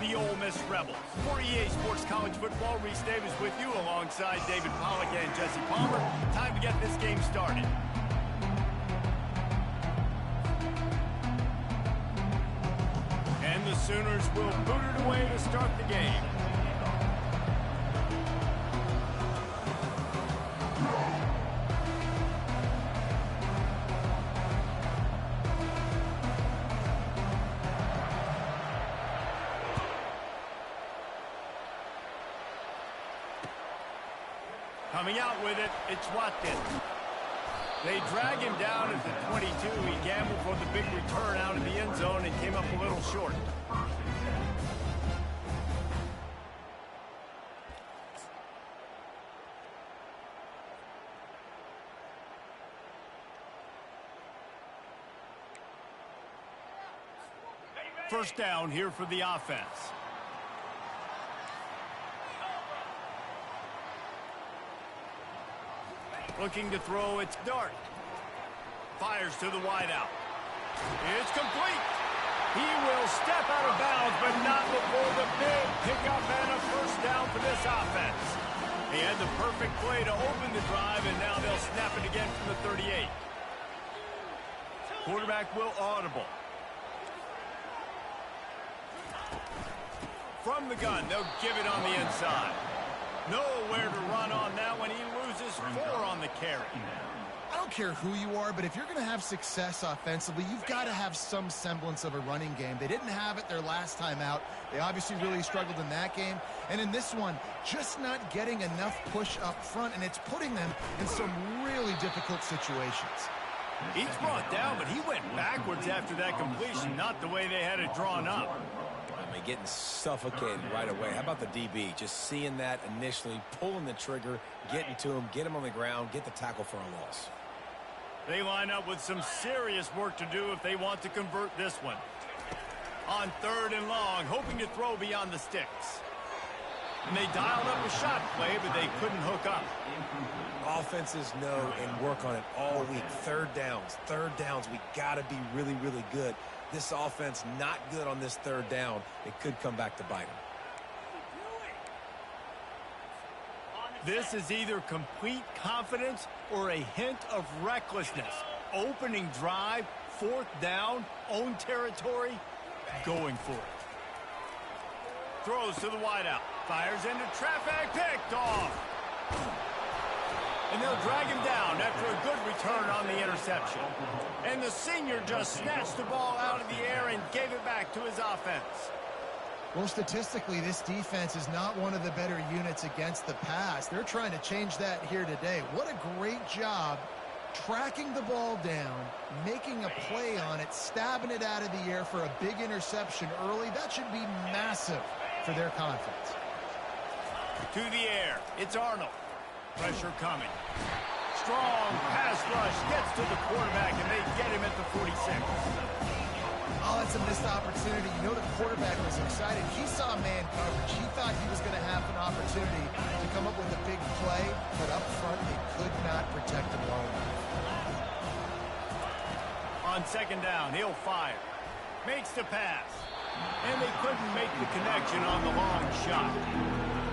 the Ole Miss Rebels. For EA Sports College Football, Reese Davis with you alongside David Pollack and Jesse Palmer. Time to get this game started. And the Sooners will boot it away to start the game. Coming out with it, it's Watkins. They drag him down at the 22. He gambled for the big return out of the end zone and came up a little short. First down here for the offense. Looking to throw, it's Dart. Fires to the wideout. It's complete. He will step out of bounds, but not before the big pickup and a first down for this offense. He had the perfect play to open the drive, and now they'll snap it again from the 38. Quarterback will audible. From the gun, they'll give it on the inside. Nowhere to run on that one. He loses 4 on the carry. I don't care who you are, but if you're going to have success offensively, you've got to have some semblance of a running game. They didn't have it their last time out. They obviously really struggled in that game. And in this one, just not getting enough push up front, and it's putting them in some really difficult situations. He's brought down, but he went backwards after that completion, not the way they had it drawn up. Getting suffocated right away. How about the DB? Just seeing that initially, pulling the trigger, getting to him, get him on the ground, get the tackle for a loss. They line up with some serious work to do if they want to convert this one. On 3rd and long, hoping to throw beyond the sticks. And they dialed up a shot play, but they couldn't hook up. Offenses know and work on it all week. Third downs. We got to be really, really good. This offense not good on this 3rd down. It could come back to bite them. This is either complete confidence or a hint of recklessness. Opening drive, 4th down, own territory, going for it. Throws to the wideout. Fires into traffic, picked off. And they'll drag him down after a good return on the interception. And the senior just snatched the ball out of the air and gave it back to his offense. Well, statistically, this defense is not one of the better units against the pass. They're trying to change that here today. What a great job tracking the ball down, making a play on it, stabbing it out of the air for a big interception early. That should be massive for their confidence. To the air, it's Arnold. Pressure coming. Strong pass rush gets to the quarterback, and they get him at the 46. Oh, that's a missed opportunity. You know the quarterback was excited. He saw man coverage. He thought he was going to have an opportunity to come up with a big play, but up front they could not protect him well enough. On 2nd down, he'll fire. Makes the pass. And they couldn't make the connection on the long shot.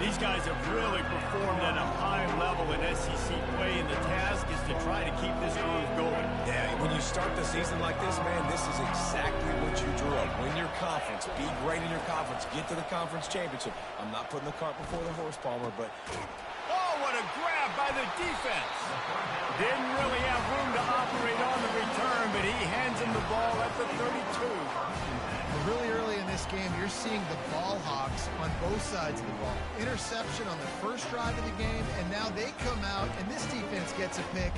These guys have really performed at a high level in SEC play, and the task is to try to keep this groove going. Yeah, when you start the season like this, man, this is exactly what you drew up. Win your conference. Be great in your conference. Get to the conference championship. I'm not putting the cart before the horse, Palmer, but... Oh, what a grab by the defense. Didn't really have room to operate on the return, but he hands him the ball at the 32. Really early in this game, you're seeing the ball hawks on both sides of the ball. Interception on the first drive of the game, and now they come out, and this defense gets a pick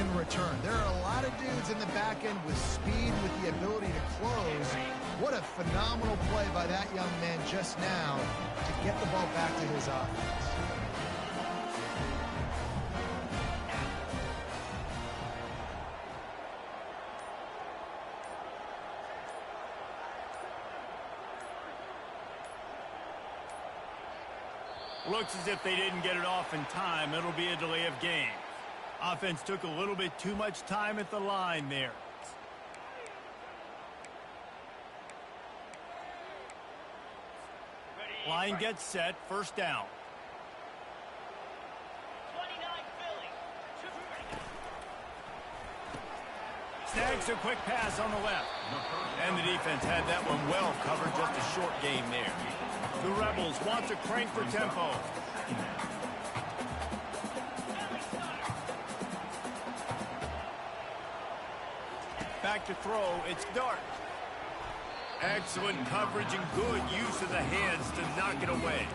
in return. There are a lot of dudes in the back end with speed, with the ability to close. What a phenomenal play by that young man just now to get the ball back to his offense. Looks as if they didn't get it off in time. It'll be a delay of game. Offense took a little bit too much time at the line there. Line gets set, first down. Snags a quick pass on the left. And the defense had that one well covered, just a short game there. The Rebels want to crank for tempo. Back to throw, it's Dart. Excellent coverage and good use of the hands to knock it away.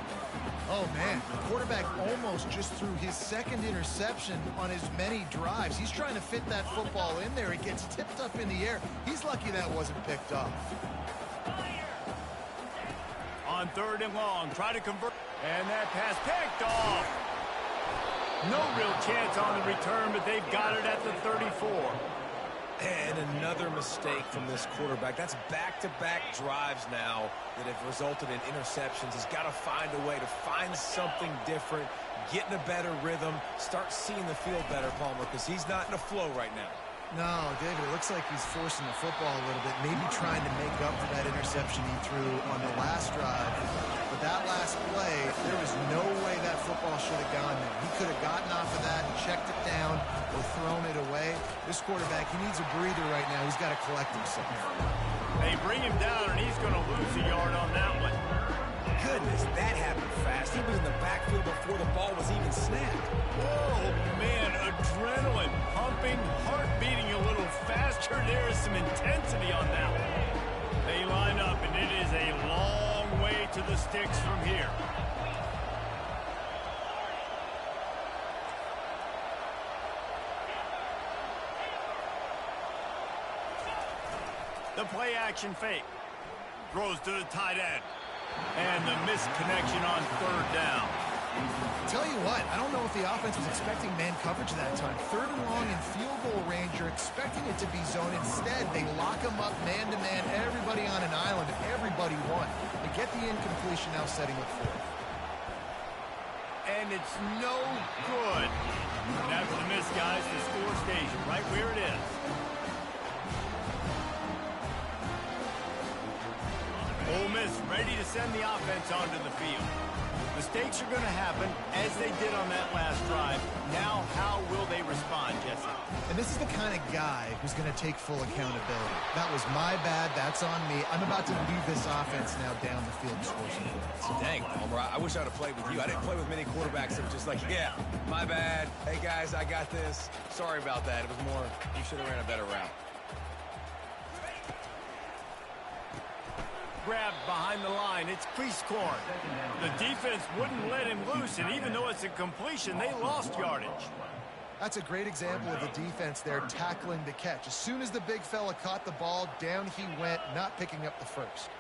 Oh, man, the quarterback almost just threw his second interception on as many drives. He's trying to fit that football in there. It gets tipped up in the air. He's lucky that wasn't picked off. On third and long, try to convert. And that pass picked off. No real chance on the return, but they've got it at the 34. And another mistake from this quarterback. That's back-to-back drives now that have resulted in interceptions. He's got to find a way to find something different, get in a better rhythm, start seeing the field better, Palmer, because he's not in a flow right now. No, David, it looks like he's forcing the football a little bit, maybe trying to make up for that interception he threw on the last drive. But that last play, there was no way that football should have gone there. He could have gotten off of that and checked it down or thrown it away. This quarterback, he needs a breather right now. He's got to collect himself. They bring him down, and he's going to lose a yard on that one. Goodness, that happened fast. He was in the backfield before the ball was even snapped. Oh, man, adrenaline pumping, heart beating a little faster. There is some intensity on that one. They line up, and it is a long way to the sticks from here. The play action fake. Throws to the tight end. And the missed connection on third down. Tell you what, I don't know if the offense was expecting man coverage that time. Third and long in field goal range, you're expecting it to be zone. Instead, they lock them up man-to-man, everybody on an island, and everybody won. They get the incompletion, now setting up fourth. And it's no good. And after the miss, guys, the score stays right where it is. Ole Miss ready to send the offense onto the field. Mistakes are going to happen, as they did on that last drive. Now, how will they respond, Jesse? And this is the kind of guy who's going to take full accountability. That was my bad. That's on me. I'm about to lead this offense now down the field and score some points. Dang, Palmer, I wish I'd have played with you. I didn't play with many quarterbacks that were just like, yeah, my bad. Hey, guys, I got this. Sorry about that. It was more, you should have ran a better route. Grabbed behind the line. It's crease corn. The defense wouldn't let him loose, and even though it's a completion, they lost yardage. That's a great example of the defense there tackling the catch. As soon as the big fella caught the ball, down he went, not picking up the first.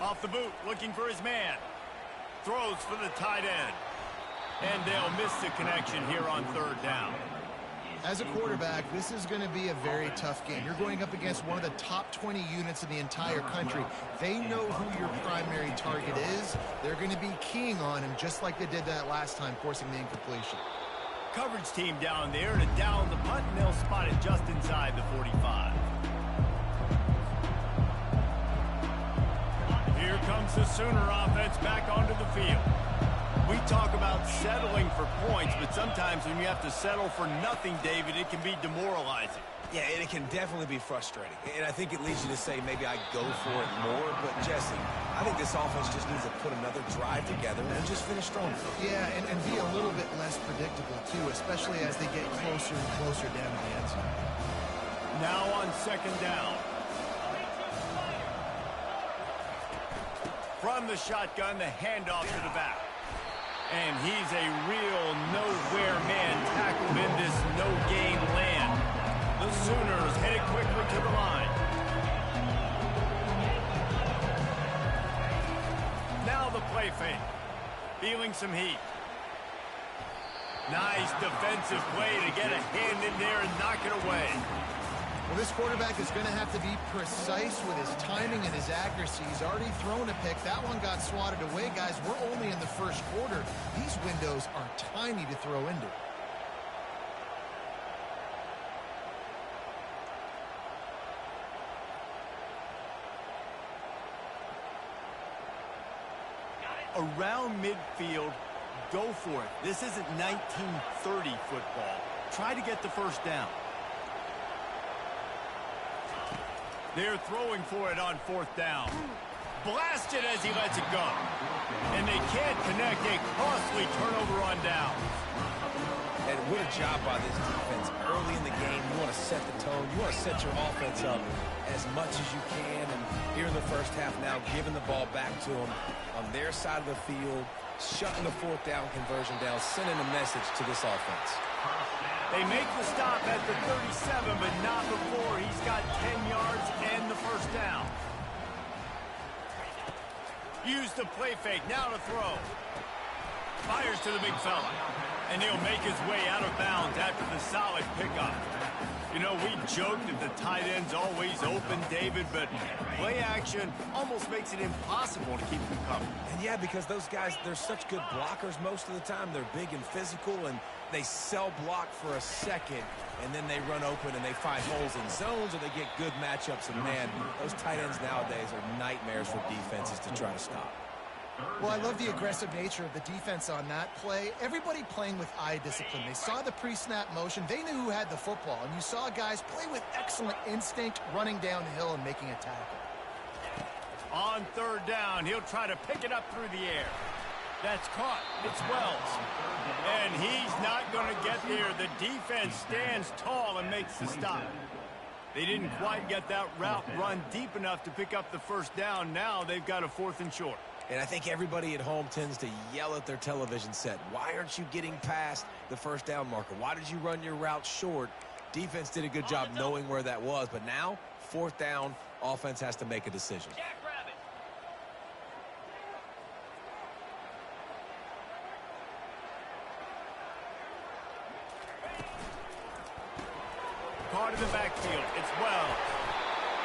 Off the boot, looking for his man. Throws for the tight end. And they'll miss the connection here on third down. As a quarterback, this is going to be a very tough game. You're going up against one of the top 20 units in the entire country. They know who your primary target is. They're going to be keying on him just like they did that last time, forcing the incompletion. Coverage team down there to down the punt, and they'll spot it just inside the 45. Here comes the Sooner offense back onto the field. We talk about settling for points, but sometimes when you have to settle for nothing, David, it can be demoralizing. Yeah, and it can definitely be frustrating. And I think it leads you to say maybe I go for it more. But, Jesse, I think this offense just needs to put another drive together and just finish strong. Yeah, and be a little bit less predictable, too, especially as they get closer and closer down to the end zone. Now on second down. From the shotgun, the handoff to the back. And he's a real nowhere man tackled in this no-gain land. The Sooners headed quickly to the line. Now the play fake. Feeling some heat. Nice defensive play to get a hand in there and knock it away. Well, this quarterback is going to have to be precise with his timing and his accuracy. He's already thrown a pick. That one got swatted away, guys. We're only in the first quarter. These windows are tiny to throw into. around midfield, go for it. This isn't 1930 football. Try to get the first down. They're throwing for it on 4th down. Blasted as he lets it go. And they can't connect a costly turnover on down. And what a job by this defense. Early in the game, you want to set the tone. You want to set your offense up as much as you can. And here in the first half now, giving the ball back to them on their side of the field, shutting the 4th down conversion down, sending a message to this offense. They make the stop at the 37, but not before he's got 10 yards and the first down. Use the play fake, now to throw. Fires to the big fella. And he'll make his way out of bounds after the solid pickup. You know, we joke that the tight end's always open, David, but play action almost makes it impossible to keep them covered. And yeah, because those guys, they're such good blockers most of the time. They're big and physical, and they cell block for a second, and then they run open and they find holes in zones, or they get good matchups. And man, those tight ends nowadays are nightmares for defenses to try to stop. Well, I love the aggressive nature of the defense on that play. Everybody playing with eye discipline. They saw the pre-snap motion. They knew who had the football. And you saw guys play with excellent instinct, running downhill and making a tackle. On 3rd down, he'll try to pick it up through the air. That's caught. It's Wells. And he's not going to get there. The defense stands tall and makes the stop. They didn't quite get that route run deep enough to pick up the first down. Now they've got a 4th and short. And I think everybody at home tends to yell at their television set. Why aren't you getting past the first down marker? Why did you run your route short? Defense did a good job knowing where that was. But now, 4th down, offense has to make a decision. Caught in the backfield. It's Wells.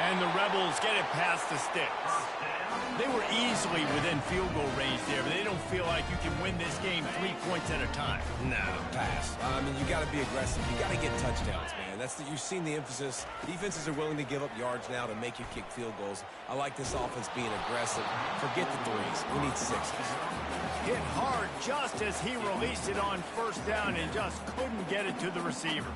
And the Rebels get it past the sticks. They were easily within field goal range there, but they don't feel like you can win this game 3 points at a time. No, pass. I mean, you got to be aggressive. You got to get touchdowns, man. You've seen the emphasis. Defenses are willing to give up yards now to make you kick field goals. I like this offense being aggressive. Forget the threes. We need 6s. Hit hard just as he released it on 1st down and just couldn't get it to the receiver.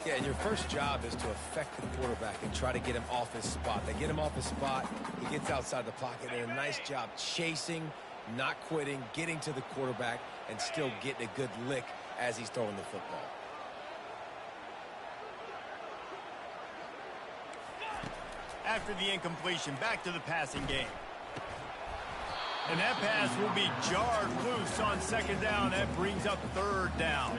Yeah, and your first job is to affect the quarterback and try to get him off his spot. They get him off his spot, he gets outside the pocket, and a nice job chasing, not quitting, getting to the quarterback, and still getting a good lick as he's throwing the football. After the incompletion, back to the passing game. And that pass will be jarred loose on 2nd down. That brings up 3rd down.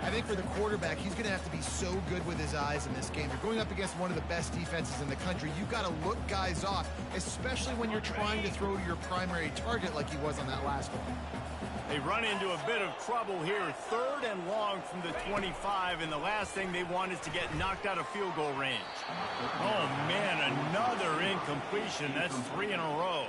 I think for the quarterback, he's going to have to be so good with his eyes in this game. You're going up against one of the best defenses in the country. You've got to look guys off, especially when you're trying to throw to your primary target like he was on that last one. They run into a bit of trouble here. 3rd and long from the 25, and the last thing they want is to get knocked out of field goal range. Oh, man, another incompletion. That's 3 in a row.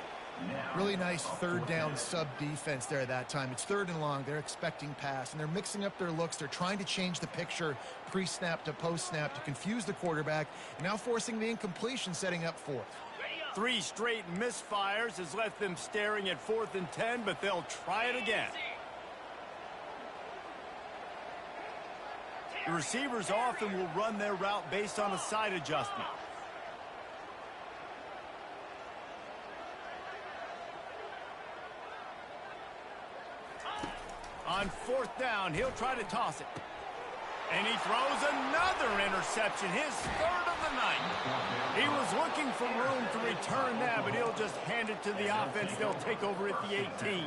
Really nice 3rd down sub-defense there at that time. It's 3rd and long. They're expecting pass, and they're mixing up their looks. They're trying to change the picture pre-snap to post-snap to confuse the quarterback, now forcing the incompletion, setting up 4th. 3 straight misfires has left them staring at 4th and 10, but they'll try it again. The receivers often will run their route based on a side adjustment. On 4th down, he'll try to toss it. And he throws another interception, his 3rd of the night. He was looking for room to return that, but he'll just hand it to the offense. They'll take over at the 18.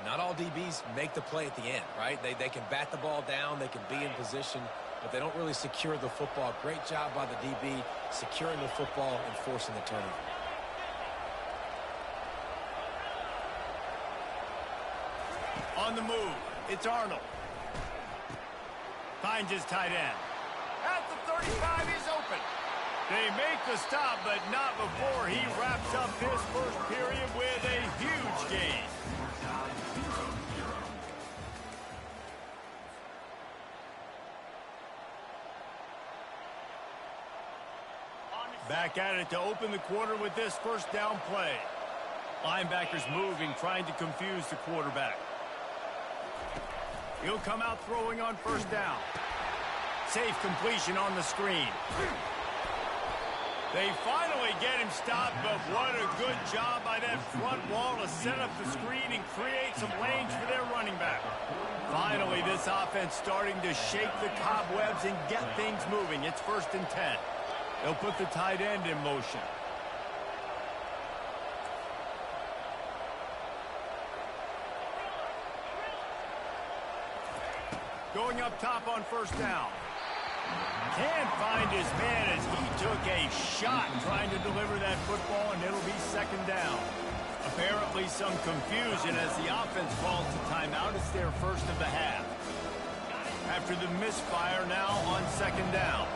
Not all DBs make the play at the end, right? They can bat the ball down, they can be in position, but they don't really secure the football. Great job by the DB securing the football and forcing the turnover. On the move, it's Arnold. Finds his tight end. At the 35, he's open. They make the stop, but not before he wraps up this first period with a huge gain. Back at it to open the quarter with this first down play. Linebackers moving, trying to confuse the quarterback. He'll come out throwing on first down. Safe completion on the screen. They finally get him stopped, but what a good job by that front wall to set up the screen and create some lanes for their running back. Finally, this offense starting to shake the cobwebs and get things moving. It's 1st and 10. They'll put the tight end in motion. Going up top on first down. Can't find his man as he took a shot trying to deliver that football, and it'll be 2nd down. Apparently some confusion as the offense calls the timeout. It's their first of the half. After the misfire, now on 2nd down.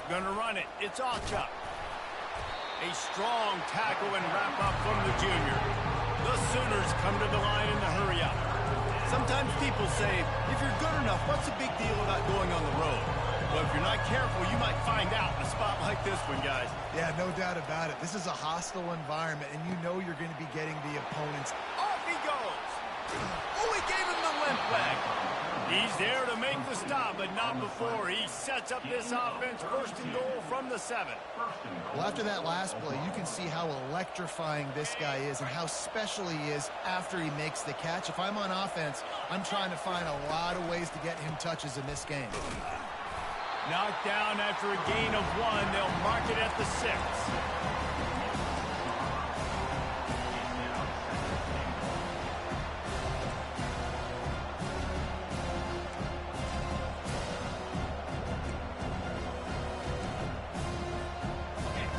Gonna run it. It's Ocha. A strong tackle and wrap up from the junior. The Sooners come to the line in the hurry up. Sometimes people say, if you're good enough, what's the big deal about going on the road? Well, if you're not careful, you might find out in a spot like this one, guys. Yeah, no doubt about it. This is a hostile environment, and you know you're going to be getting the opponents. Off he goes. Oh, he gave him the limp leg. He's there to make the stop, but not before he sets up this offense 1st and goal from the 7. Well, after that last play, you can see how electrifying this guy is and how special he is after he makes the catch. If I'm on offense, I'm trying to find a lot of ways to get him touches in this game. Knocked down after a gain of 1. They'll mark it at the 6.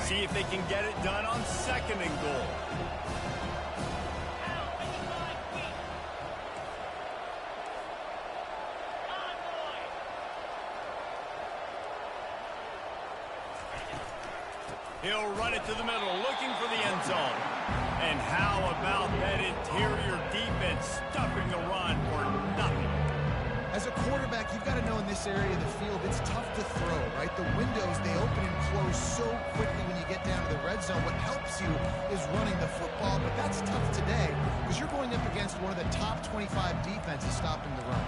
See if they can get it done on 2nd and goal. He'll run it to the middle, looking for the end zone. And how about that interior defense stuffing the run for nothing? As a quarterback, you've got to know in this area of the field, it's tough to throw, right? The windows, they open and close so quickly when you get down to the red zone. What helps you is running the football, but that's tough today because you're going up against one of the top 25 defenses stopping the run.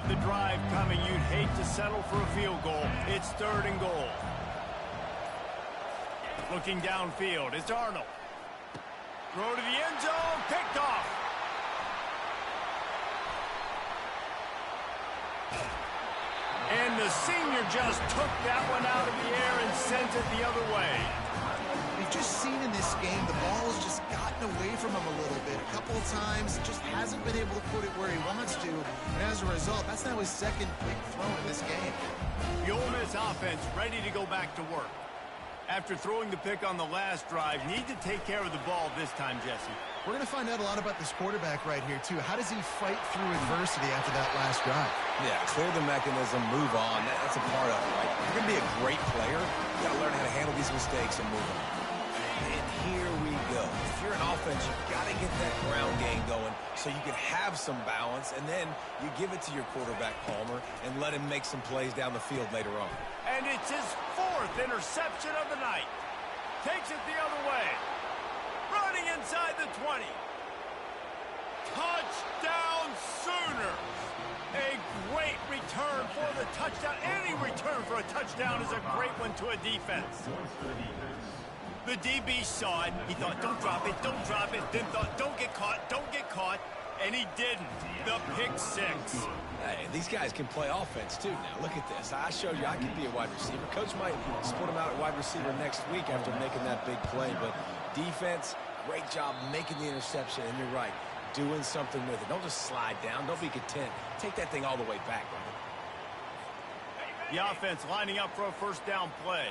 The drive coming. You'd hate to settle for a field goal. It's 3rd and goal. Looking downfield, it's Arnold. Throw to the end zone, picked off. And the senior just took that one out of the air and sent it the other way. We've just seen in this game the ball has just gotten away from him a little bit. A couple of times, just hasn't been able to put it where he wants to. And as a result, that's now his 2nd big throw in this game. The Ole Miss offense ready to go back to work. After throwing the pick on the last drive, need to take care of the ball this time, Jesse. We're going to find out a lot about this quarterback right here, too. How does he fight through adversity after that last drive? Yeah, clear the mechanism, move on. That's a part of it, right? If you're going to be a great player, you got to learn how to handle these mistakes and move on. And here we go. If you're an offense, you got to get that ground game going so you can have some balance, and then you give it to your quarterback, Palmer, and let him make some plays down the field later on. And it's his 4th interception of the night. Takes it the other way. Running inside the 20. Touchdown Sooners. A great return for the touchdown. Any return for a touchdown is a great one to a defense. The DB saw it. He thought, don't drop it, don't drop it. Then thought, don't get caught, don't get caught. And he didn't. The pick 6. Hey, these guys can play offense, too, now. Look at this. I showed you I can be a wide receiver. Coach might split him out at wide receiver next week after making that big play. But defense, great job making the interception. And you're right, doing something with it. Don't just slide down. Don't be content. Take that thing all the way back, brother. The offense lining up for a 1st down play.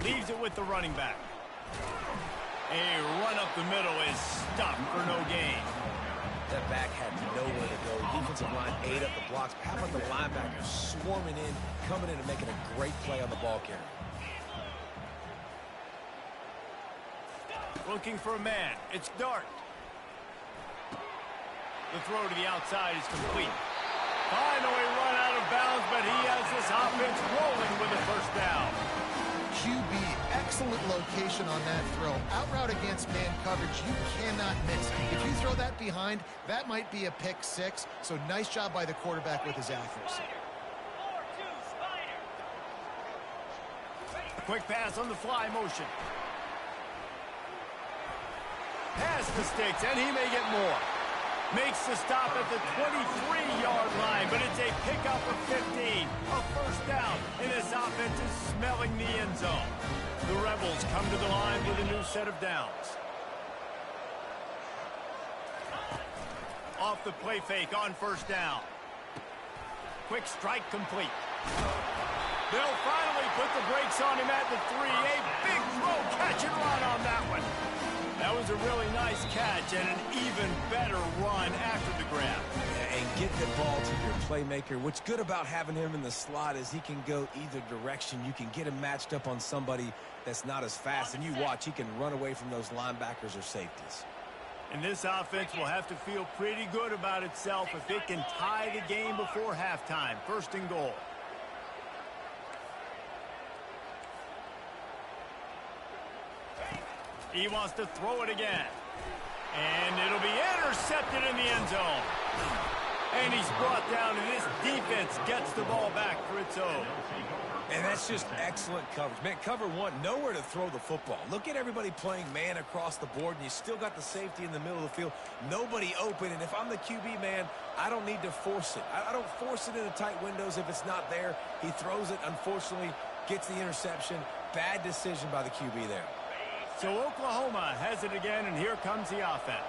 Leaves it with the running back. A run up the middle is stopped for no gain. That back had nowhere to go. Defensive line ate up the blocks. How about the linebackers swarming in, coming in and making a great play on the ball carrier? Looking for a man. It's Dart. The throw to the outside is complete. Finally run out of bounds, but he has this offense rolling with a first down. QB, excellent location on that throw. Out route against man coverage, you cannot miss. If you throw that behind, that might be a pick six. So nice job by the quarterback with his accuracy. Quick pass on the fly motion. Pass the sticks, and he may get more. Makes the stop at the 23-yard line, but it's a pickup of 15. A first down, and this offense is smelling the end zone. The Rebels come to the line with a new set of downs. Off the play fake on first down. Quick strike complete. They'll finally put the brakes on him at the 3. A big throw, catch and run on that one. That was a really nice catch and an even better run after the grab. Yeah, and get the ball to your playmaker. What's good about having him in the slot is he can go either direction. You can get him matched up on somebody that's not as fast, and you watch, he can run away from those linebackers or safeties. And this offense will have to feel pretty good about itself if it can tie the game before halftime. First and goal. He wants to throw it again. And it'll be intercepted in the end zone. And he's brought down, and this defense gets the ball back for its own. And that's just excellent coverage. Man, cover one, nowhere to throw the football. Look at everybody playing man across the board, and you still got the safety in the middle of the field. Nobody open, and if I'm the QB, man, I don't need to force it. I don't force it into tight windows if it's not there. He throws it, unfortunately, gets the interception. Bad decision by the QB there. So Oklahoma has it again, and here comes the offense.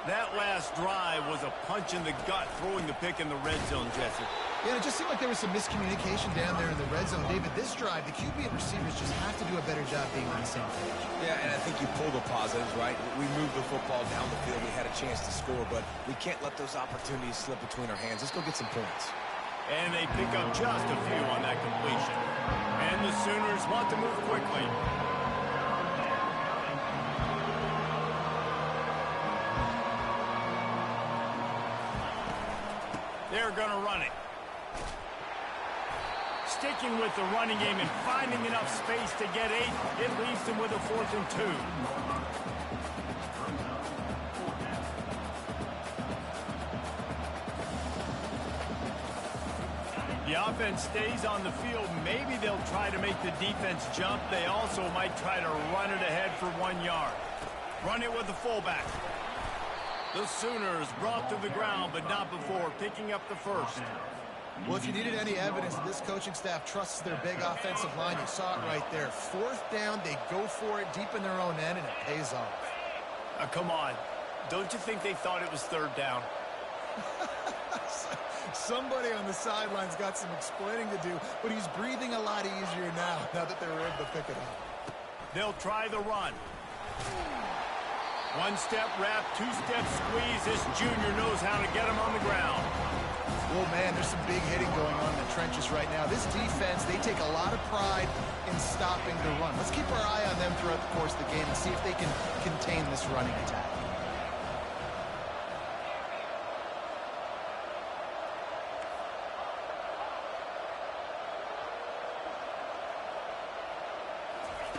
That last drive was a punch in the gut, throwing the pick in the red zone, Jesse. Yeah, it just seemed like there was some miscommunication down there in the red zone. David, this drive, the QB and receivers just have to do a better job being on the same page. Yeah, and I think you pull the positives, right? We moved the football down the field. We had a chance to score, but we can't let those opportunities slip between our hands. Let's go get some points. And they pick up just a few on that completion. And the Sooners want to move quickly. They're going to run it. Sticking with the running game and finding enough space to get 8, it leaves them with a 4th and 2. The offense stays on the field. Maybe they'll try to make the defense jump. They also might try to run it ahead for 1 yard. Run it with the fullback. The Sooners brought to the ground, but not before picking up the first. Well, if you needed any evidence that this coaching staff trusts their big offensive line, you saw it right there. 4th down, they go for it deep in their own end, and it pays off. Come on. Don't you think they thought it was 3rd down? Somebody on the sidelines got some explaining to do, but he's breathing a lot easier now that they were able to pick it up. They'll try the run. 1-step wrap, 2-step squeeze. This junior knows how to get him on the ground. Oh, man, there's some big hitting going on in the trenches right now. This defense, they take a lot of pride in stopping the run. Let's keep our eye on them throughout the course of the game and see if they can contain this running attack.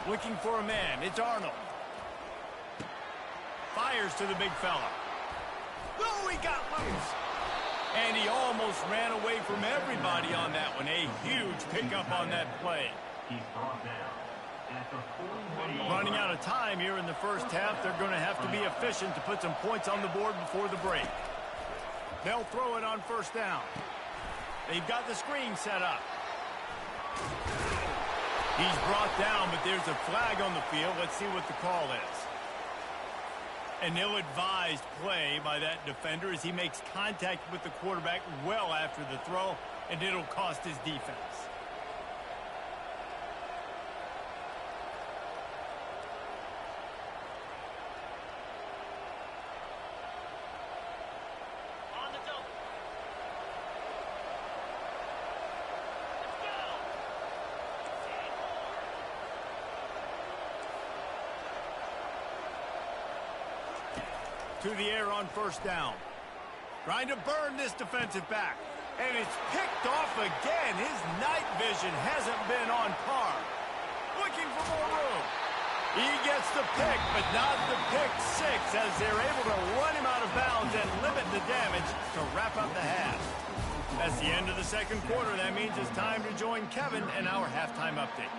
Looking for a man. It's Arnold. Fires to the big fella. Oh, he got loose. And he almost ran away from everybody on that one. A huge pickup on that play. Running out of time here in the first half. They're going to have to be efficient to put some points on the board before the break. They'll throw it on first down. They've got the screen set up. He's brought down, but there's a flag on the field. Let's see what the call is. An ill-advised play by that defender as he makes contact with the quarterback well after the throw, and it'll cost his defense. to the air on first down. Trying to burn this defensive back. And it's picked off again. His night vision hasn't been on par. Looking for more room. He gets the pick, but not the pick six, as they're able to run him out of bounds and limit the damage to wrap up the half. That's the end of the second quarter. That means it's time to join Kevin in our halftime update.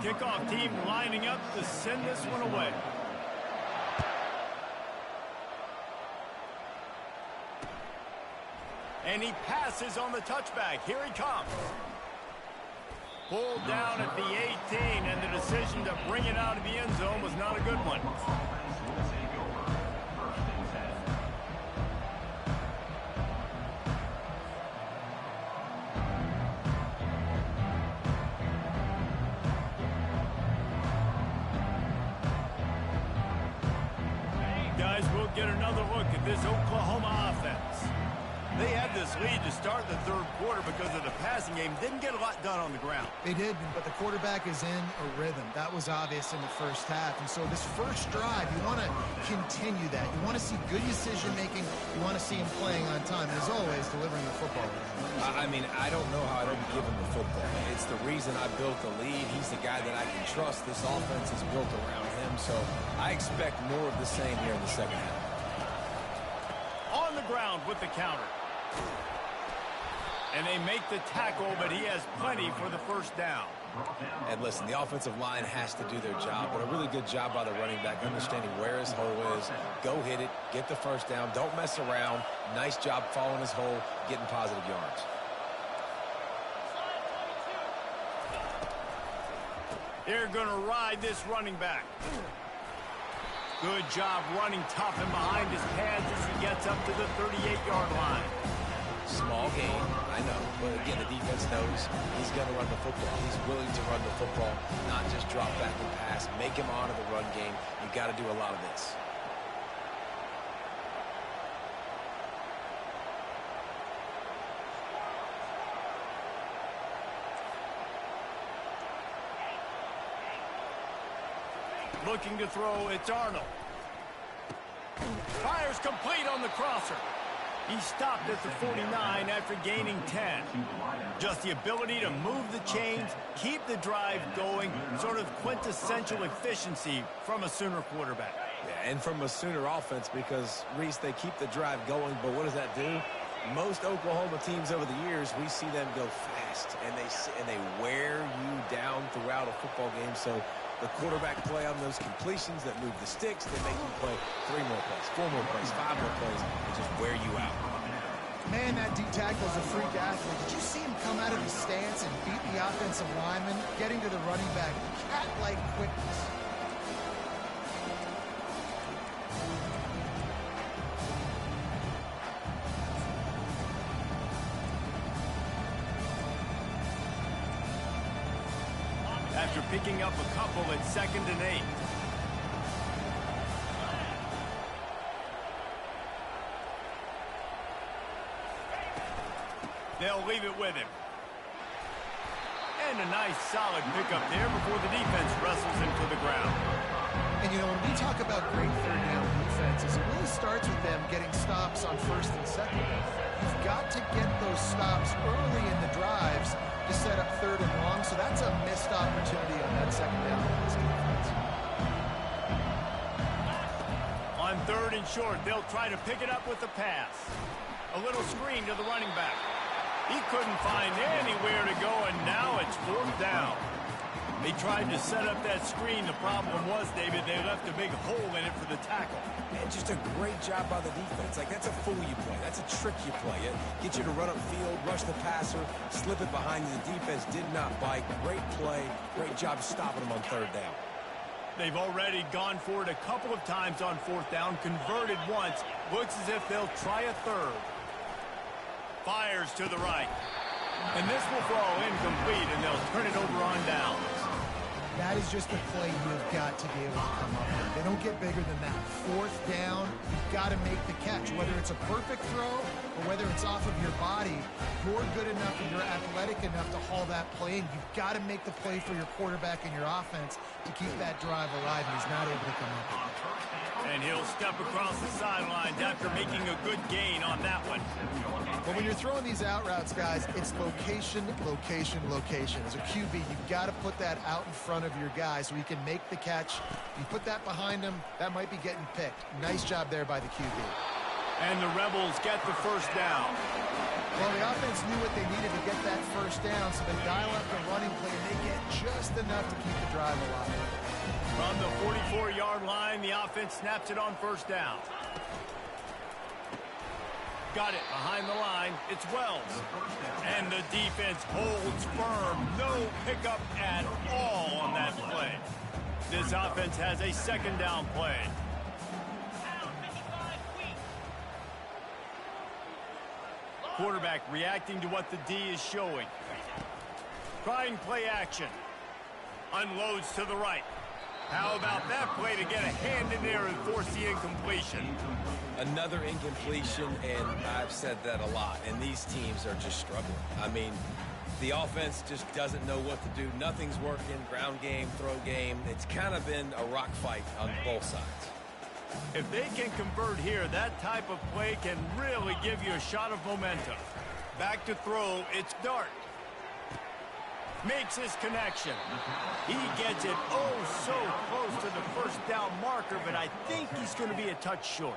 Kickoff team lining up to send this one away. And he passes on the touchback. Here he comes. Pulled down at the 18, and the decision to bring it out of the end zone was not a good one. Guys, we'll get another look at this Oklahoma offense. They had this lead to start the third quarter because of the passing game. Didn't get a lot done on the ground. They did, but the quarterback is in a rhythm. That was obvious in the first half. And so this first drive, you want to continue that. You want to see good decision-making. You want to see him playing on time. And as always, delivering the football. I mean, I don't know how I don't give him the football. It's the reason I built the lead. He's the guy that I can trust. This offense is built around him. So I expect more of the same here in the second half. On the ground with the counter. And they make the tackle, but he has plenty for the first down. And listen, the offensive line has to do their job, but a really good job by the running back, understanding where his hole is. Go hit it, get the first down, don't mess around. Nice job following his hole, getting positive yards. They're going to ride this running back. Good job running tough and behind his pads as he gets up to the 38-yard line. Small game, I know, but again, the defense knows he's going to run the football. He's willing to run the football, not just drop back and pass. Make him honor the run game. You've got to do a lot of this. Looking to throw, it's Arnold. Fires complete on the crosser. He stopped at the 49 after gaining 10. Just the ability to move the chains, keep the drive going, sort of quintessential efficiency from a Sooner quarterback. Yeah, and from a Sooner offense because, Reese, they keep the drive going, but what does that do? Most Oklahoma teams over the years, we see them go fast, and they wear you down throughout a football game. So the quarterback play on those completions that move the sticks, they make you play 3 more plays, 4 more plays, 5 more plays, and just wear you out. Man, that D tackle is a freak athlete. Did you see him come out of his stance and beat the offensive lineman, getting to the running back? Cat-like quickness. After picking up a couple at 2nd and 8. They'll leave it with him. And a nice solid pickup there before the defense wrestles him to the ground. And, you know, when we talk about great third down defenses, it really starts with them getting stops on 1st and 2nd. You've got to get those stops early in the drives to set up 3rd and long, so that's a missed opportunity on that 2nd down for this defense. On 3rd and short, they'll try to pick it up with the pass. A little screen to the running back. He couldn't find anywhere to go, and now it's 4th down. They tried to set up that screen. The problem was, David, they left a big hole in it for the tackle. And just a great job by the defense. Like, that's a fool you play. That's a trick you play. It get you to run upfield, rush the passer, slip it behind you. The defense did not bite. Great play. Great job stopping them on 3rd down. They've already gone for it a couple of times on 4th down, converted once. Looks as if they'll try a 3rd. Fires to the right. And this will fall incomplete, and they'll turn it over on downs. That is just a play you've got to be able to come up with. They don't get bigger than that. 4th down, you've got to make the catch. Whether it's a perfect throw or whether it's off of your body, you're good enough and you're athletic enough to haul that play in. You've got to make the play for your quarterback and your offense to keep that drive alive, and he's not able to come up with it. And And he'll step across the sidelines after making a good gain on that one. But when you're throwing these out routes, guys, it's location, location, location. As a QB, you've got to put that out in front of your guy so he can make the catch. You put that behind him, that might be getting picked. Nice job there by the QB. And the Rebels get the first down. Well, the offense knew what they needed to get that first down, so they dial up the running play, and they get just enough to keep the drive alive. From the 44-yard line, the offense snaps it on first down. Got it behind the line. It's Wells. And the defense holds firm. No pickup at all on that play. This offense has a second down play. Quarterback reacting to what the D is showing. Trying play action. Unloads to the right. How about that play to get a hand in there and force the incompletion? Another incompletion, and I've said that a lot, and these teams are just struggling. I mean, the offense just doesn't know what to do. Nothing's working. Ground game, throw game. It's kind of been a rock fight on both sides. If they can convert here, that type of play can really give you a shot of momentum. Back to throw, it's Dart. Makes his connection. He gets it so close to the first down marker, but I think he's going to be a touch short.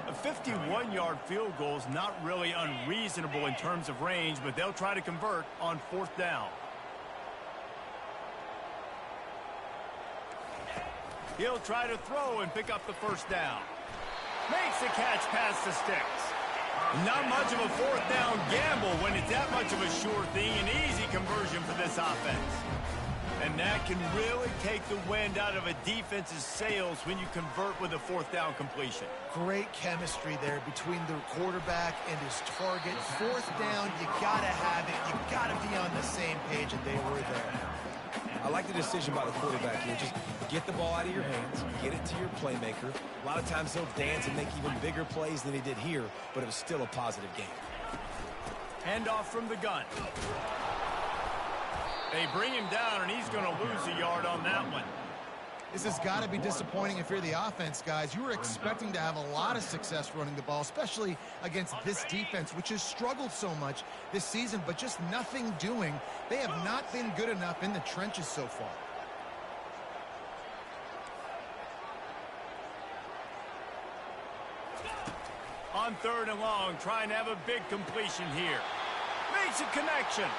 A 51-yard field goal is not really unreasonable in terms of range, but they'll try to convert on fourth down. He'll try to throw and pick up the first down. Makes the catch past the sticks. Not much of a fourth down gamble when it's that much of a sure thing. An easy conversion for this offense. And that can really take the wind out of a defense's sails when you convert with a fourth down completion. Great chemistry there between the quarterback and his target. Fourth down, you got to have it. You got to be on the same page, and they were there. I like the decision by the quarterback here. Just get the ball out of your hands, get it to your playmaker. A lot of times he'll dance and make even bigger plays than he did here, but it was still a positive game. Handoff from the gun. They bring him down, and he's going to lose a yard on that one. This has got to be disappointing if you're the offense, guys. You were expecting to have a lot of success running the ball, especially against this defense, which has struggled so much this season, but just nothing doing. They have not been good enough in the trenches so far. On third and long, trying to have a big completion here. Makes a connection.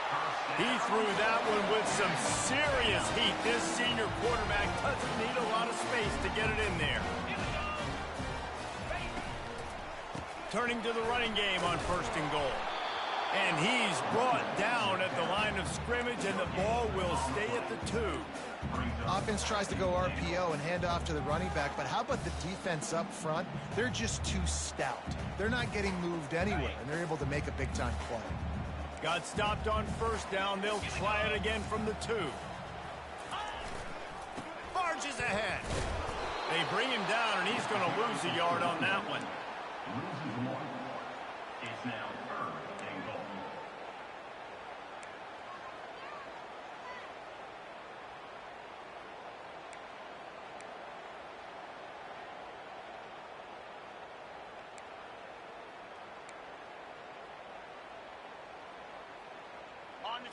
He threw that one with some serious heat. This senior quarterback doesn't need a lot of space to get it in there. Turning to the running game on first and goal. And he's brought down at the line of scrimmage, and the ball will stay at the 2. Offense tries to go RPO and hand off to the running back, but how about the defense up front? They're just too stout. They're not getting moved anywhere, and they're able to make a big-time play. Got stopped on first down. They'll try it again from the 2. Barges ahead. They bring him down, and he's going to lose a yard on that one. It's now third and goal.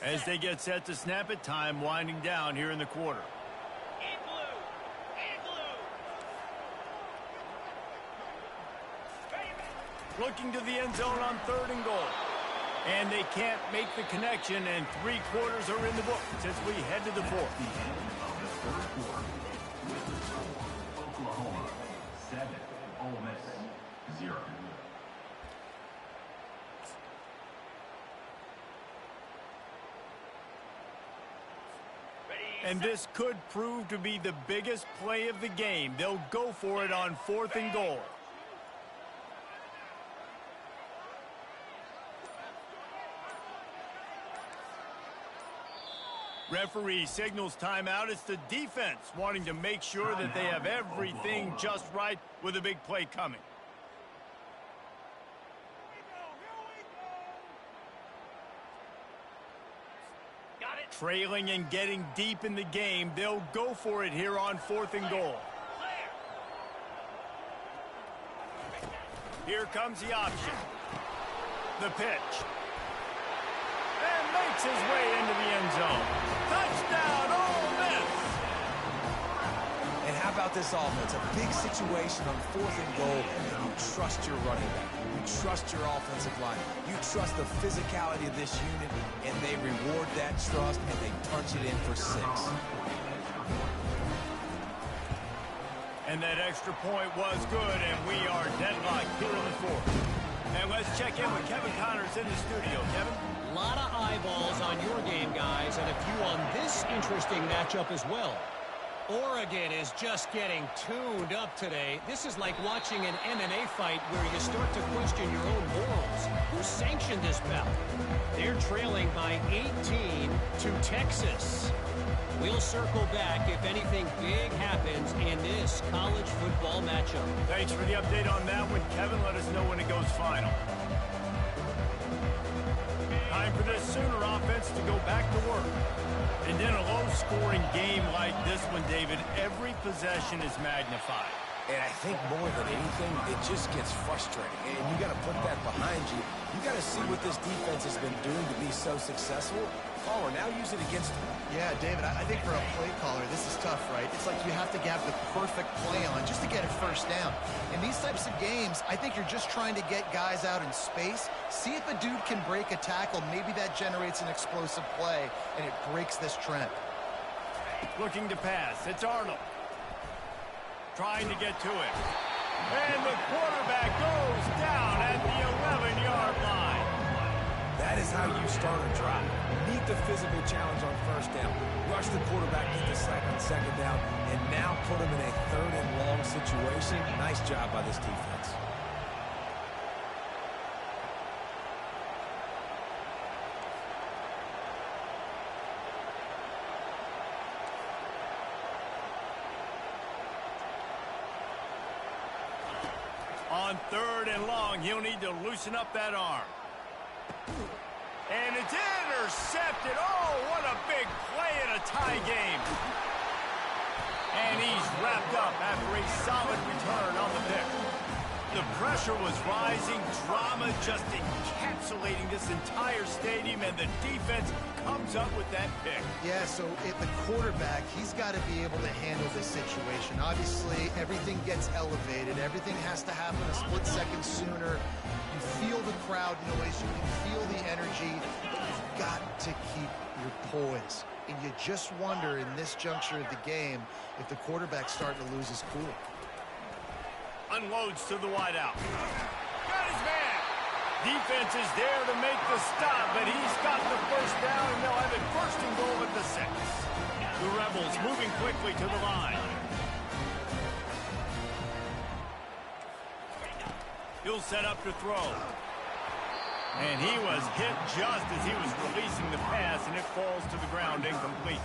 As they get set to snap it, time winding down here in the quarter. Looking to the end zone on third and goal. And they can't make the connection, and 3 quarters are in the book as we head to the fourth. Oklahoma 7, Ole Miss 0. And this could prove to be the biggest play of the game. They'll go for it on fourth and goal. Referee signals timeout. It's the defense wanting to make sure that they have everything just right with a big play coming. Trailing and getting deep in the game, they'll go for it here on fourth and goal. Here comes the option. The pitch. And makes his way into the end zone. Touchdown, Ole Miss! And how about this offense? A big situation on 4th and goal, and you trust your running back. You trust your offensive line. You trust the physicality of this unit, and they reward that trust, and they punch it in for 6. And that extra point was good, and we are deadlocked here in the 4th. And let's check in with Kevin Connors in the studio. Kevin? A lot of eyeballs on your game, guys, and a few on this interesting matchup as well. Oregon is just getting tuned up today. This is like watching an MMA fight where you start to question your own morals. Who sanctioned this bout? They're trailing by 18 to Texas. We'll circle back if anything big happens in this college football matchup. Thanks for the update on that one, Kevin. Let us know when it goes final. Time for this Sooner offense to go back to work. And in a low-scoring game like this one, David, every possession is magnified. And I think more than anything, it just gets frustrating. And you got to put that behind you. You got to see what this defense has been doing to be so successful. Oh, now use it against them. Yeah, David, I think for a play caller, this is tough, right? It's like you have to have the perfect play on just to get a first down. In these types of games, I think you're just trying to get guys out in space, see if a dude can break a tackle. Maybe that generates an explosive play, and it breaks this trend. Looking to pass. It's Arnold. Trying to get to it. And the quarterback goes down at the 11-yard line. That is how you start a drive. Meet the physical challenge on 1st down. Rush the quarterback to the second down, and now put him in a 3rd and long situation. Nice job by this defense. On 3rd and long, he'll need to loosen up that arm. And it's intercepted. Oh, what a big play in a tie game. And he's wrapped up after a solid return on the pick. The pressure was rising, drama just encapsulating this entire stadium, and the defense comes up with that pick. Yeah, so the quarterback, he's got to be able to handle this situation. Obviously, everything gets elevated. Everything has to happen a split second sooner. You feel the crowd noise. You can feel the energy. But you've got to keep your poise. And you just wonder in this juncture of the game if the quarterback's starting to lose his cool. Unloads to the wideout. Got his man. Defense is there to make the stop, but he's got the first down, and they'll have it 1st and goal at the 6. The Rebels moving quickly to the line. He'll set up to throw. And he was hit just as he was releasing the pass, and it falls to the ground incomplete.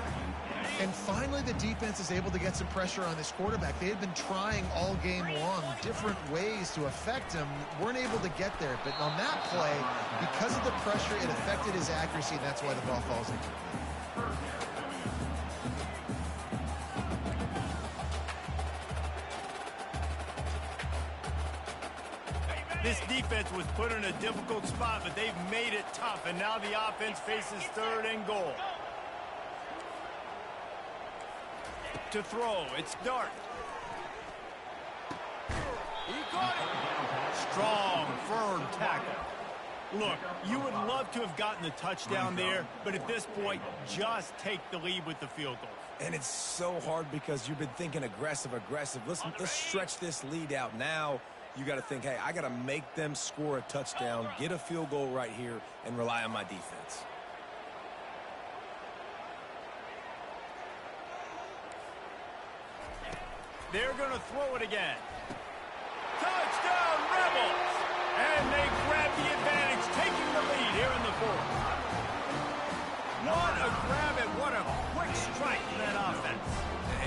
And finally, the defense is able to get some pressure on this quarterback. They had been trying all game long different ways to affect him. Weren't able to get there. But on that play, because of the pressure, it affected his accuracy, and that's why the ball falls into it. This defense was put in a difficult spot, but they've made it tough, and now the offense faces 3rd and goal. To throw, it's Dart. He caught it. Strong, firm tackle. Look, you would love to have gotten the touchdown there, but at this point, just take the lead with the field goal. And it's so hard because you've been thinking aggressive. Listen, let's stretch this lead out. Now you got to think, hey, I got to make them score a touchdown, get a field goal right here, and rely on my defense. They're going to throw it again. Touchdown, Rebels! And they grab the advantage, taking the lead here in the 4th. What a grab and what a quick strike in that offense.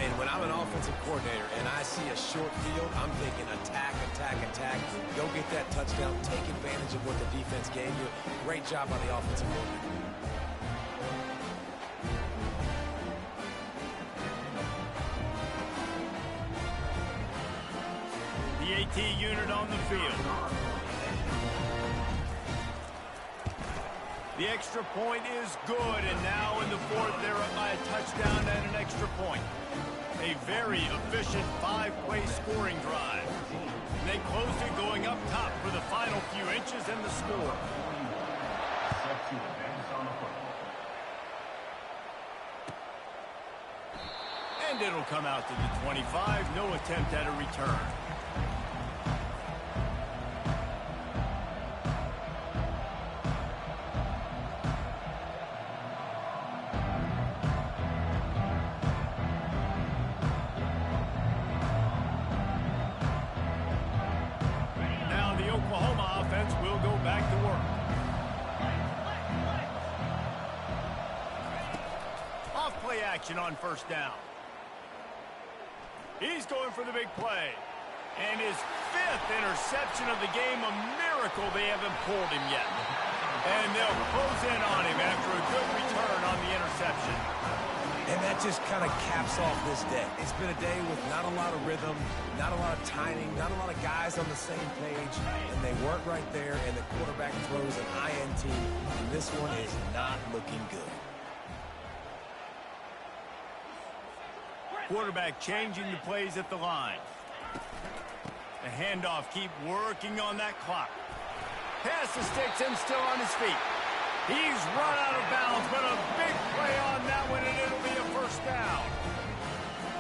And when I'm an offensive coordinator and I see a short field, I'm thinking attack, attack, attack. Go get that touchdown. Take advantage of what the defense gave you. Great job by the offensive coordinator. The the AT unit on the field. The extra point is good, and now in the fourth, they're up by a touchdown and an extra point. A very efficient 5-play scoring drive. And they closed it going up top for the final few inches and the score. And it'll come out to the 25. No attempt at a return. On first down. He's going for the big play. And his 5th interception of the game, a miracle they haven't pulled him yet. And they'll close in on him after a good return on the interception. And that just kind of caps off this day. It's been a day with not a lot of rhythm, not a lot of timing, not a lot of guys on the same page, and they weren't right there, and the quarterback throws an INT, and this one is not looking good. Quarterback changing the plays at the line. The handoff, keep working on that clock. Pass the sticks and still on his feet. He's run out of bounds, but a big play on that one, and it'll be a first down.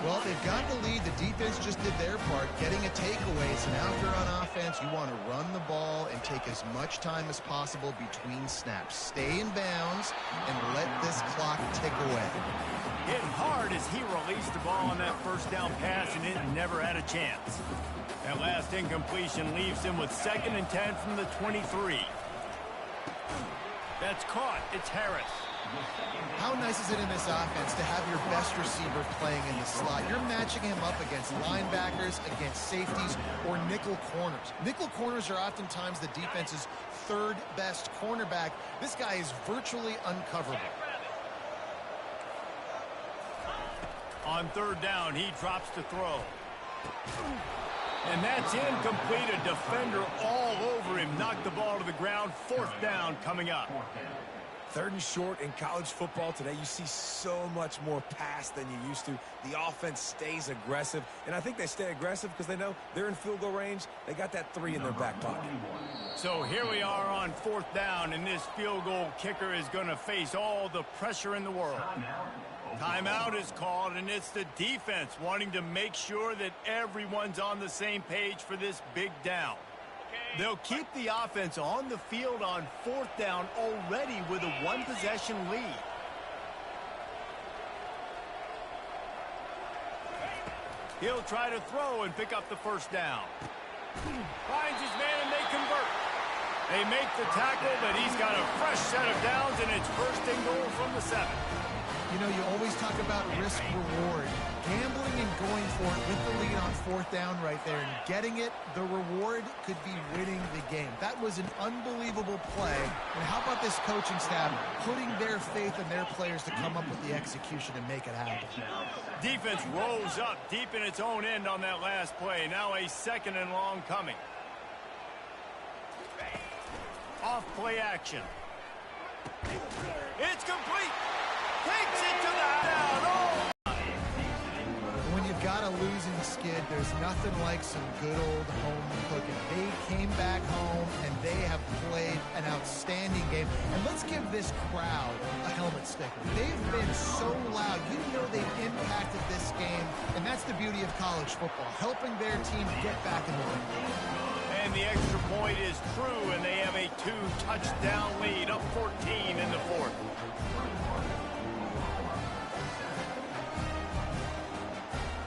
Well, they've got the lead. The defense just did their part, getting a takeaway. So now if you're on offense, you want to run the ball and take as much time as possible between snaps. Stay in bounds and let this clock tick away. Hit hard as he released the ball on that first down pass, and it never had a chance. That last incompletion leaves him with 2nd and 10 from the 23. That's caught. It's Harris. How nice is it in this offense to have your best receiver playing in the slot? You're matching him up against linebackers, against safeties, or nickel corners. Nickel corners are oftentimes the defense's 3rd best cornerback. This guy is virtually uncoverable. On 3rd down, he drops to throw. And that's incomplete. A defender all over him. Knocked the ball to the ground. 4th down coming up. 3rd and short in college football today. You see so much more pass than you used to. The offense stays aggressive, and I think they stay aggressive because they know they're in field goal range. They got that 3 in their back pocket. So here we are on 4th down, and this field goal kicker is going to face all the pressure in the world. Timeout is called, and it's the defense wanting to make sure that everyone's on the same page for this big down. They'll keep the offense on the field on 4th down already with a 1-possession lead. He'll try to throw and pick up the first down. Finds his man, and they convert. They make the tackle, but he's got a fresh set of downs, and it's 1st and goal from the 7. You know, you always talk about risk-reward. Gambling and going for it with the lead on 4th down right there and getting it, the reward could be winning the game. That was an unbelievable play. And how about this coaching staff putting their faith in their players to come up with the execution and make it happen? Defense rolls up deep in its own end on that last play. Now a 2nd and long coming. Off play action. It's complete. Takes it to the down. Oh! When you've got a losing skid, there's nothing like some good old home cooking. They came back home, and they have played an outstanding game. And let's give this crowd a helmet sticker. They've been so loud. You know they've impacted this game, and that's the beauty of college football, helping their team get back in the win. And the extra point is true, and they have a 2-touchdown lead, up 14 in the 4th.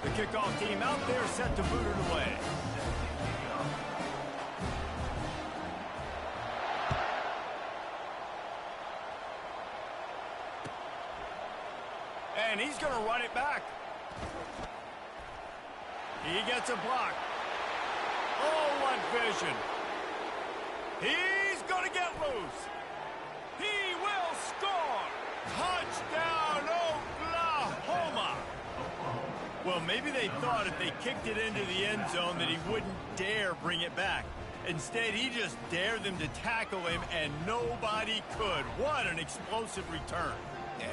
The kickoff team out there set to boot it away. And he's going to run it back. He gets a block. Oh, what vision. He's going to get loose. He will score. Touchdown, Oklahoma. Well, maybe they thought if they kicked it into the end zone that he wouldn't dare bring it back. Instead, he just dared them to tackle him, and nobody could. What an explosive return.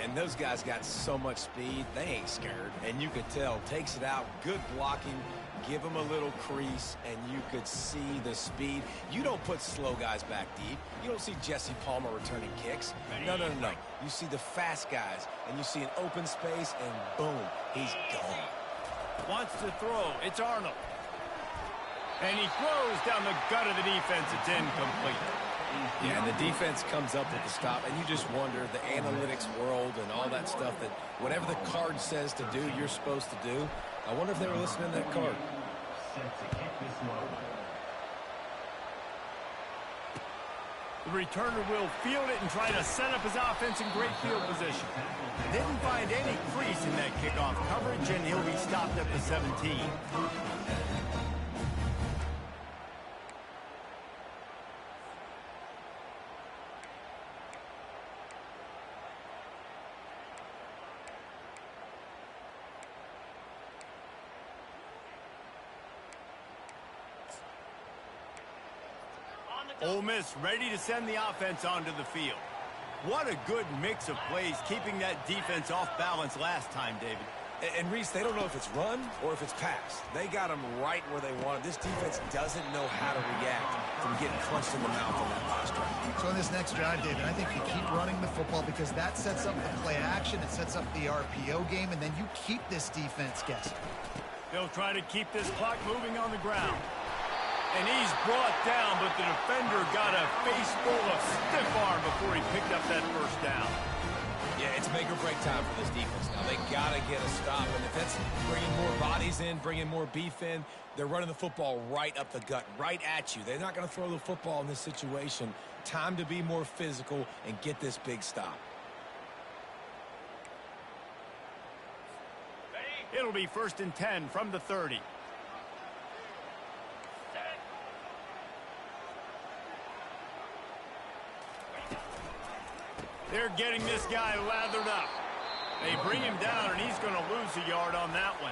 And those guys got so much speed, they ain't scared. And you could tell, takes it out, good blocking, give him a little crease, and you could see the speed. You don't put slow guys back deep. You don't see Jesse Palmer returning kicks. No. You see the fast guys, and you see an open space, and boom, he's gone. Wants to throw. It's Arnold. And he throws down the gut of the defense. It's incomplete. Yeah, and the defense comes up with the stop, and you just wonder, the analytics world and all that stuff, that whatever the card says to do, you're supposed to do. I wonder if they were listening to that card. Set to kick this one away. The returner will field it and try to set up his offense in great field position. Didn't find any crease in that kickoff coverage, and he'll be stopped at the 17. Ole Miss ready to send the offense onto the field. What a good mix of plays, keeping that defense off balance last time, David. And Reese, they don't know if it's run or if it's pass. They got them right where they want it. This defense doesn't know how to react from getting punched in the mouth on that last drive. So in this next drive, David, I think you keep running the football because that sets up the play action, it sets up the RPO game, and then you keep this defense guessing. They'll try to keep this clock moving on the ground. And he's brought down, but the defender got a face full of stiff arm before he picked up that first down. Yeah, it's make or break time for this defense now. They got to get a stop, and if that's bringing more bodies in, bringing more beef in, they're running the football right up the gut, right at you. They're not going to throw the football in this situation. Time to be more physical and get this big stop. It'll be 1st and 10 from the 30. They're getting this guy lathered up. They bring him down, and he's going to lose a yard on that one.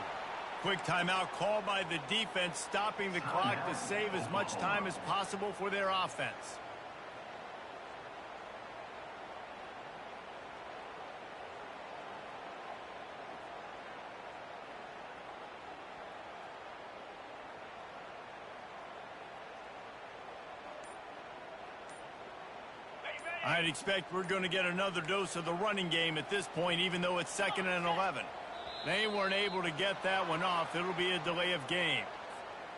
Quick timeout called by the defense, stopping the clock to save as much time as possible for their offense. I'd expect we're going to get another dose of the running game at this point, even though it's 2nd and 11. They weren't able to get that one off. It'll be a delay of game.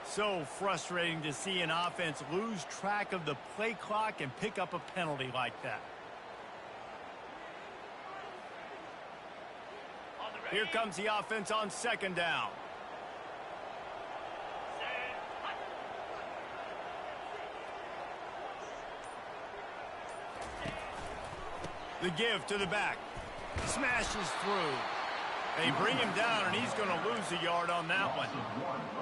So frustrating to see an offense lose track of the play clock and pick up a penalty like that. Here comes the offense on 2nd down. The give to the back. Smashes through. They bring him down, and he's going to lose a yard on that one.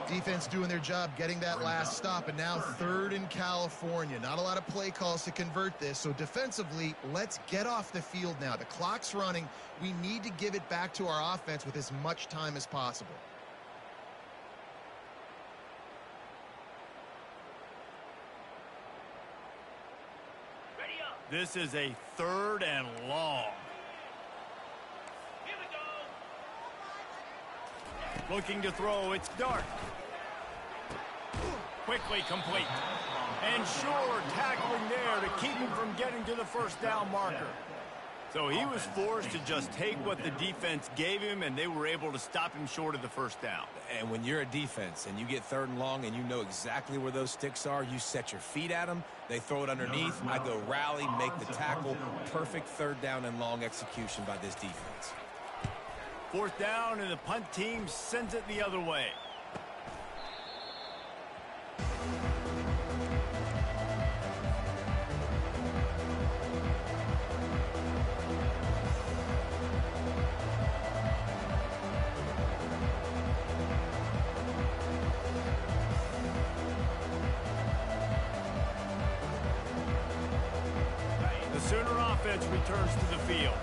Defense doing their job, getting that last stop, and now 3rd in California. Not a lot of play calls to convert this, so defensively, let's get off the field now. The clock's running. We need to give it back to our offense with as much time as possible. This is a 3rd and long. Here we go. Looking to throw, it's Dart. Quickly complete. And sure, tackling there to keep him from getting to the 1st down marker. So he was forced to just take what the defense gave him, and they were able to stop him short of the 1st down. And when you're a defense and you get 3rd and long and you know exactly where those sticks are, you set your feet at them, they throw it underneath, I go rally, make the tackle. Perfect 3rd down and long execution by this defense. 4th down, and the punt team sends it the other way. Sooner offense returns to the field.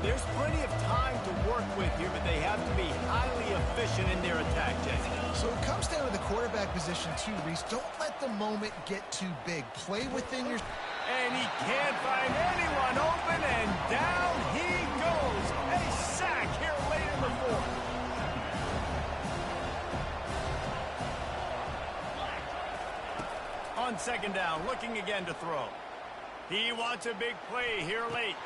There's plenty of time to work with here, but they have to be highly efficient in their attack, Jesse. So it comes down to the quarterback position too, Reese. Don't let the moment get too big. Play within your... And he can't find anyone open, and down he goes. A sack here late in the fourth. On second down, looking again to throw. He wants a big play here late.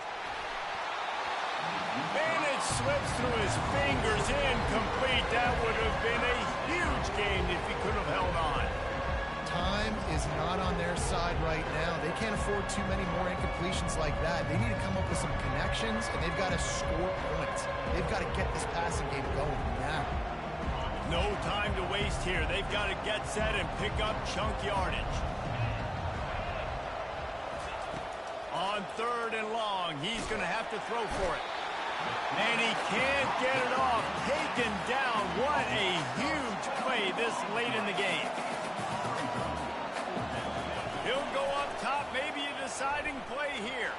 And it slips through his fingers, incomplete. That would have been a huge gain if he could have held on. Time is not on their side right now. They can't afford too many more incompletions like that. They need to come up with some connections, and they've got to score points. They've got to get this passing game going now. No time to waste here. They've got to get set and pick up chunk yardage. On third and long, he's going to have to throw for it. And he can't get it off. Taken down. What a huge play this late in the game. He'll go up top. Maybe a deciding play here.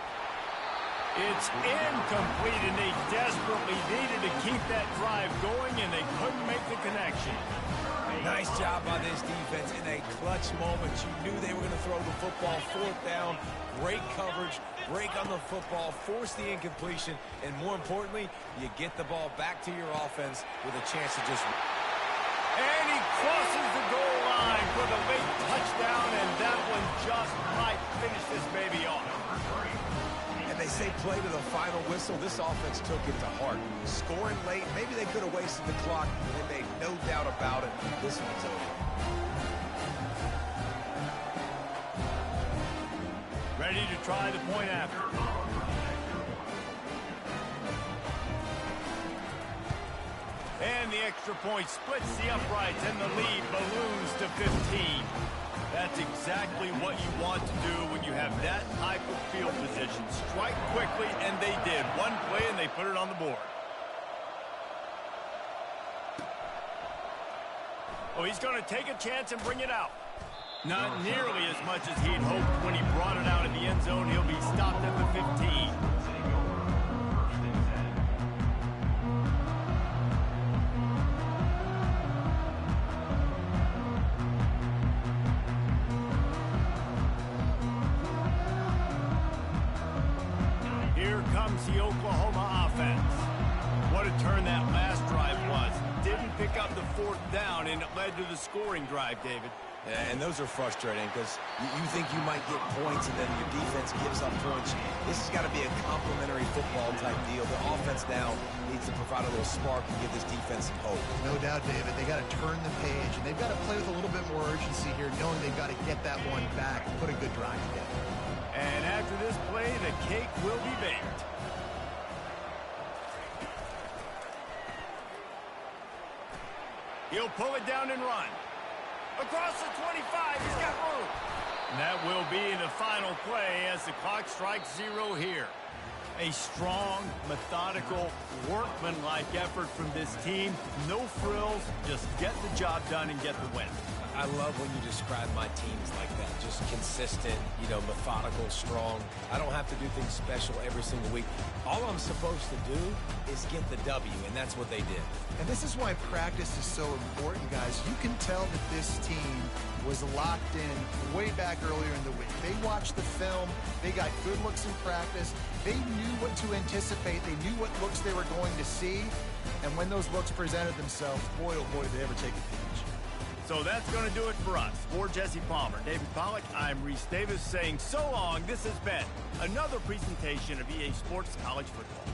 It's incomplete, and they desperately needed to keep that drive going, and they couldn't make the connection. Nice job by this defense in a clutch moment. You knew they were going to throw the football. Fourth down, great coverage, break on the football, force the incompletion, and more importantly, you get the ball back to your offense with a chance to just... And he crosses the goal line for the late touchdown, and that one just might finish this baby off. And they say play to the final whistle. This offense took it to heart. Scoring late, maybe they could have wasted the clock. They made no doubt about it. This one's over. Ready to try the point after. And the extra point splits the uprights, and the lead balloons to 15. That's exactly what you want to do when you have that type of field position. Strike quickly, and they did. One play, and they put it on the board. Oh, he's going to take a chance and bring it out. Not nearly as much as he'd hoped when he brought it out in the end zone. He'll be stopped at the 15. Here comes the Oklahoma offense. What a turn that last drive was. Didn't pick up the fourth down, and it led to the scoring drive, David. Yeah, and those are frustrating because you think you might get points and then your defense gives up points. This has got to be a complementary football type deal. The offense now needs to provide a little spark and give this defense some hope. No doubt, David. They got to turn the page, and they've got to play with a little bit more urgency here, knowing they've got to get that one back and put a good drive together. And after this play, the cake will be baked. He'll pull it down and run. Across the 25, he's got room. And that will be the final play as the clock strikes 0 here. A strong, methodical, workmanlike effort from this team. No frills, just get the job done and get the win. I love when you describe my teams like that. Just consistent, methodical, strong. I don't have to do things special every single week. All I'm supposed to do is get the W, and that's what they did. And this is why practice is so important, guys. You can tell that this team was locked in way back earlier in the week. They watched the film. They got good looks in practice. They knew what to anticipate. They knew what looks they were going to see. And when those looks presented themselves, boy, oh boy, did they ever take advantage. So that's going to do it for us. For Jesse Palmer, David Pollack, I'm Reese Davis saying so long. This has been another presentation of EA Sports College Football.